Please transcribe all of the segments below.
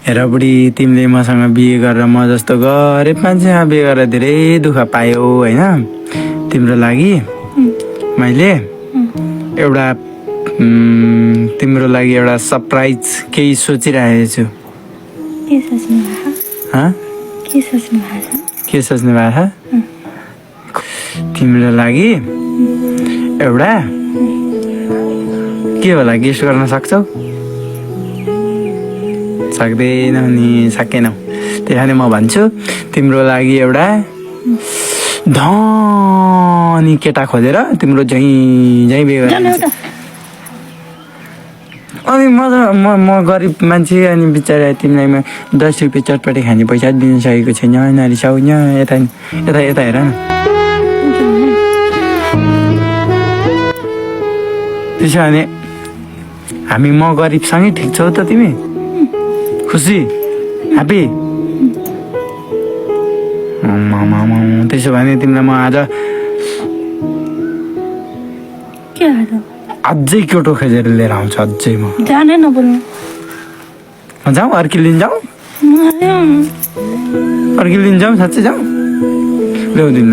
हेर बुढी, तिमीले मसँग बिहे गरेर म जस्तो गरिब मान्छेसँग बिहे गरेर धेरै दुःख पायौ होइन। तिम्रो लागि मैले एउटा तिम्रो लागि एउटा सरप्राइज केही सोचिरहेको छु। के सोच्नु भएको छ? तिम्रो लागि एउटा के होला, गेस्ट गर्न सक्छौ? सक्दैनौ नि, सकेनौ। त्यही कारण म भन्छु तिम्रो लागि एउटा धनी केटा खोजेर तिम्रो झै बिहे गर्छ। अनि म गरिब मान्छे, अनि बिचरा तिमीलाई म 10 रुपियाँ चटपटी खाने पैसा दिन सकेको छैन। नरिसाउ, यहाँ यता हेर न। त्यसो भने म गरिबसँगै ठिक छौ त? तिमी खुसी, ह्याप्पी? त्यसो भने तिमीलाई म अझै केटो खोजेर लिएर आउँछु। अझै म जाउँ, अर्की लिन जाउँ, अर्की लिन जाउँ, साँच्चै जाउँ? ल्याउँदिन।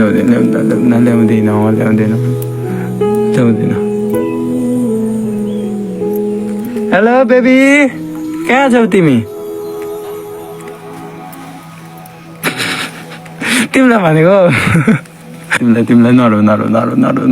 हेलो बेबी, कहाँ छौ तिमी? तिमीलाई भनेको। तिमीलाई नरौ।